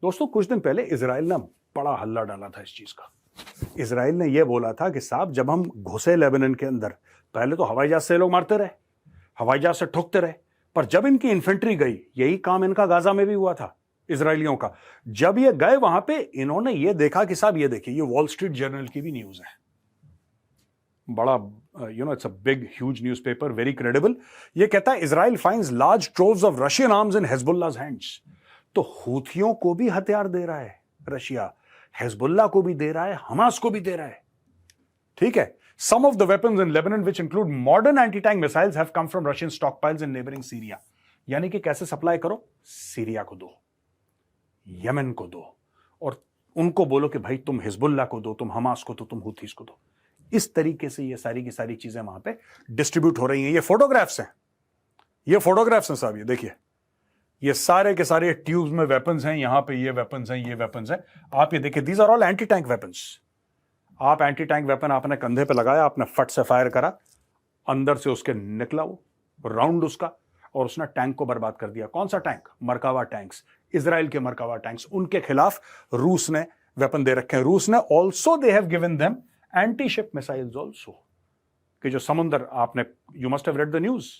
दोस्तों कुछ दिन पहले इजराइल ने बड़ा हल्ला डाला था इस चीज का। इजराइल ने यह बोला था कि साहब जब हम घुसे लेबनान के अंदर, पहले तो हवाई जहाज से लोग मारते रहे, हवाई जहाज से ठोकते रहे, पर जब इनकी इन्फेंट्री गई, यही काम इनका गाजा में भी हुआ था इजरायलियों का। जब ये गए वहां पे, इन्होंने ये देखा कि साहब ये देखिए, ये वॉल स्ट्रीट जर्नल की भी न्यूज है, बड़ा it's a big huge newspaper, very credible. ये कहता है Israel finds large troves of Russian arms in Hezbollah's hands. तो हूथियों को भी हथियार दे रहा है रशिया, हिजबुल्लाह को भी दे रहा है, हमास को भी दे रहा है। ठीक है। Some of the weapons in Lebanon, which include modern anti-tank missiles, have come from Russian stockpiles in neighboring Syria. यानी कि कैसे सप्लाई करो, सीरिया को दो, यमन को दो, और उनको बोलो कि भाई तुम हिजबुल्लाह को दो, तुम हमास को दो, तुम हुथीस को दो। इस तरीके से ये सारी की सारी चीजें वहां पे डिस्ट्रीब्यूट हो रही हैं। ये फोटोग्राफ्स हैं, ये फोटोग्राफ्स हैं साहब, ये देखिए, ये सारे के सारे ट्यूब्स में वेपन्स हैं, यहां पे ये वेपन्स हैं, ये वेपन्स हैं। आप ये देखिए, these are all anti tank weapons. आप एंटी टैंक वेपन आपने कंधे पे लगाया, आपने फट से फायर करा, अंदर से उसके निकला वो राउंड उसका, और उसने टैंक को बर्बाद कर दिया। कौन सा टैंक? मरकावा टैंक्स, इजराइल के मरकावा टैंक्स। उनके खिलाफ रूस ने वेपन दे रखे हैं। रूस ने also they have given them anti ship missiles also, कि जो समुद्र, आपने you must have read the news,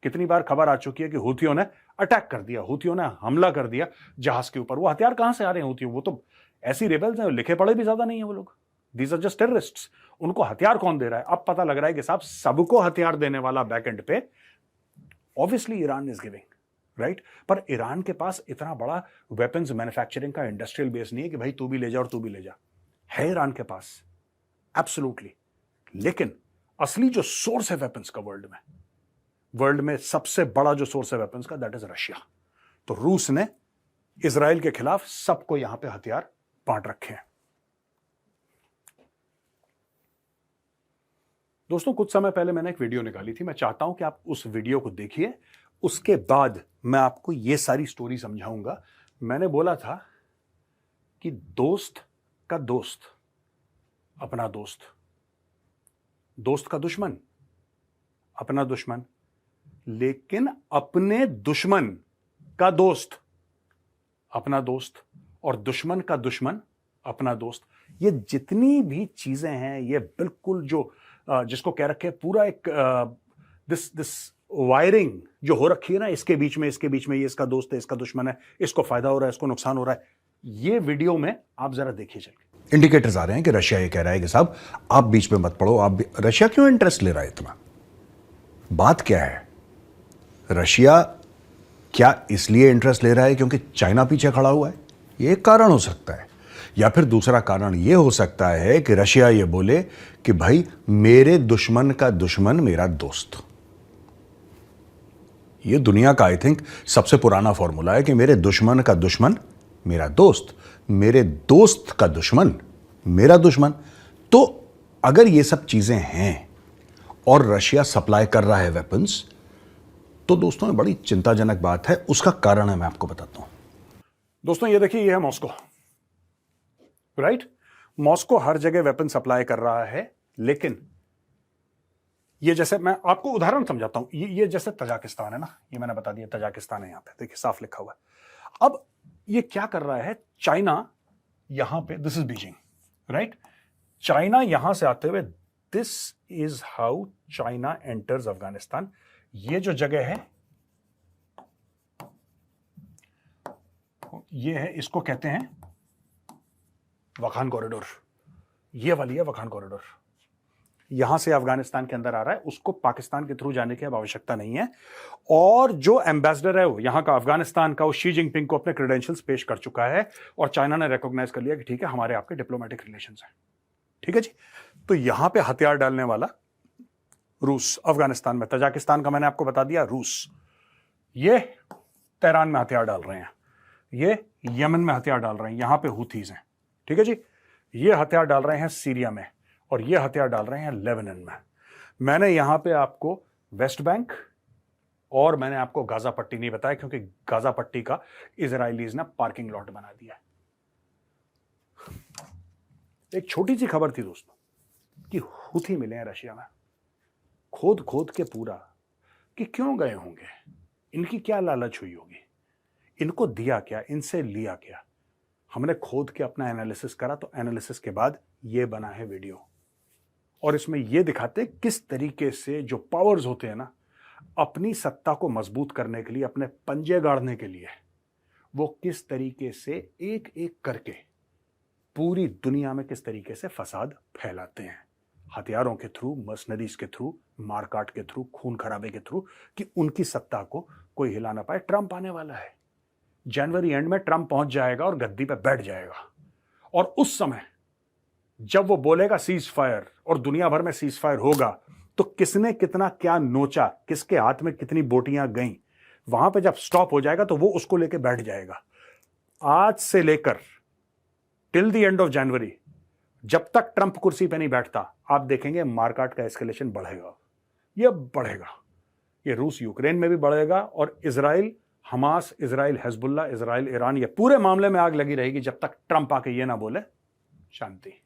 कितनी बार खबर आ चुकी है कि हूथियों ने अटैक कर दिया, हूथियों ने हमला कर दिया जहाज के ऊपर। वो हथियार कहां से आ रहे हैं हूथियों? वो तो ऐसी रेबल्स हैं, लिखे पढ़े भी ज्यादा नहीं है वो लोग। These are just terrorists। उनको हथियार कौन दे रहा है? अब पता लग रहा है कि साहब सबको हथियार देने वाला बैक एंड पे obviously Iran is giving, right. पर ईरान के पास इतना बड़ा वेपन्स मैन्युफैक्चरिंग का इंडस्ट्रियल बेस नहीं है कि भाई तू भी ले जा और तू भी ले जा। है ईरान के पास, एब्सोल्युटली, लेकिन असली जो सोर्स है वेपन्स का वर्ल्ड में सबसे बड़ा जो सोर्स है वेपन्स का, दैट इज रशिया। तो रूस ने इजराइल के खिलाफ सबको यहां पे हथियार बांट रखे हैं। दोस्तों कुछ समय पहले मैंने एक वीडियो निकाली थी, मैं चाहता हूं कि आप उस वीडियो को देखिए, उसके बाद मैं आपको यह सारी स्टोरी समझाऊंगा। मैंने बोला था कि दोस्त का दोस्त अपना दोस्त, दोस्त का दुश्मन अपना दुश्मन, लेकिन अपने दुश्मन का दोस्त अपना दोस्त, और दुश्मन का दुश्मन अपना दोस्त। ये जितनी भी चीजें हैं, ये बिल्कुल जो जिसको कह रखे पूरा एक दिस वायरिंग जो हो रखी है ना, इसके बीच में ये इसका दोस्त है, इसका दुश्मन है, इसको फायदा हो रहा है, इसको नुकसान हो रहा है। ये वीडियो में आप जरा देखिए चल के। इंडिकेटर्स आ रहे हैं कि रशिया ये कह रहा है कि साहब आप बीच में मत पड़ो। आप रशिया क्यों इंटरेस्ट ले रहा है इतना? बात क्या है? रशिया क्या इसलिए इंटरेस्ट ले रहा है क्योंकि चाइना पीछे खड़ा हुआ है? ये एक कारण हो सकता है, या फिर दूसरा कारण यह हो सकता है कि रशिया यह बोले कि भाई मेरे दुश्मन का दुश्मन मेरा दोस्त। यह दुनिया का आई थिंक सबसे पुराना फॉर्मूला है कि मेरे दुश्मन का दुश्मन मेरा दोस्त, मेरे दोस्त का दुश्मन मेरा दुश्मन। तो अगर ये सब चीजें हैं और रशिया सप्लाई कर रहा है वेपन्स, तो दोस्तों ये बड़ी चिंताजनक बात है। उसका कारण है, मैं आपको बताता हूं। दोस्तों ये देखिए, ये है मॉस्को, राइट। मॉस्को हर जगह वेपन सप्लाई कर रहा है, लेकिन ये जैसे मैं आपको उदाहरण समझाता हूं, ये जैसे तजाकिस्तान है ना, ये मैंने बता दिया तजाकिस्तान है, यहां पे देखिए साफ लिखा हुआ है। अब ये क्या कर रहा है, चाइना यहां पे, this is Beijing, right. China यहां से आते हुए, this is how China enters Afghanistan. ये जो जगह है, ये है, इसको कहते हैं वखान कॉरिडोर। ये वाली है वखान कॉरिडोर। यहां से अफगानिस्तान के अंदर आ रहा है, उसको पाकिस्तान के थ्रू जाने की अब आवश्यकता नहीं है। और जो एम्बेसडर है वो यहां का, अफगानिस्तान का, वो शी जिनपिंग को अपने क्रेडेंशियल्स पेश कर चुका है, और चाइना ने रिकॉग्नाइज कर लिया कि ठीक है, हमारे आपके डिप्लोमेटिक रिलेशंस हैं। ठीक है जी। तो यहां पे हथियार डालने वाला रूस, अफगानिस्तान में। तजाकिस्तान का मैंने आपको बता दिया, रूस। ये तेहरान में हथियार डाल रहे हैं, ये यमन में हथियार डाल रहे हैं, यहां पे हुथीज हैं। ठीक है जी। ये हथियार डाल रहे हैं सीरिया में, और ये हथियार डाल रहे हैं लेबनान में। मैंने यहां पे आपको वेस्ट बैंक और मैंने आपको गाजा पट्टी नहीं बताया, क्योंकि गाजा पट्टी का इजराइलीज ने पार्किंग लॉट बना दिया है। एक छोटी सी खबर थी दोस्तों कि हुथी मिले हैं रशिया में, खोद खोद के पूरा, कि क्यों गए होंगे, इनकी क्या लालच हुई होगी, इनको दिया क्या, इनसे लिया क्या। हमने खोद के अपना एनालिसिस करा, तो एनालिसिस के बाद ये बना है वीडियो। और इसमें ये दिखाते किस तरीके से जो पावर्स होते हैं ना, अपनी सत्ता को मजबूत करने के लिए, अपने पंजे गाड़ने के लिए, वो किस तरीके से एक एक करके पूरी दुनिया में किस तरीके से फसाद फैलाते हैं, हथियारों के थ्रू, मर्सनरीज के थ्रू, मारकाट के थ्रू, खून खराबे के थ्रू, कि उनकी सत्ता को कोई हिला ना पाए। ट्रंप आने वाला है, जनवरी एंड में ट्रंप पहुंच जाएगा और गद्दी पे बैठ जाएगा। और उस समय जब वो बोलेगा सीज फायर और दुनिया भर में सीज फायर होगा, तो किसने कितना क्या नोचा, किसके हाथ में कितनी बोटियां गईं, वहां पे जब स्टॉप हो जाएगा तो वो उसको लेके बैठ जाएगा। आज से लेकर till the end of January, जब तक ट्रंप कुर्सी पे नहीं बैठता, आप देखेंगे मारकाट का एस्केलेशन बढ़ेगा। ये बढ़ेगा, ये रूस यूक्रेन में भी बढ़ेगा, और Israel Hamas, Israel Hezbollah, Israel Iran, ये पूरे मामले में आग लगी रहेगी जब तक ट्रंप आके ये ना बोले शांति।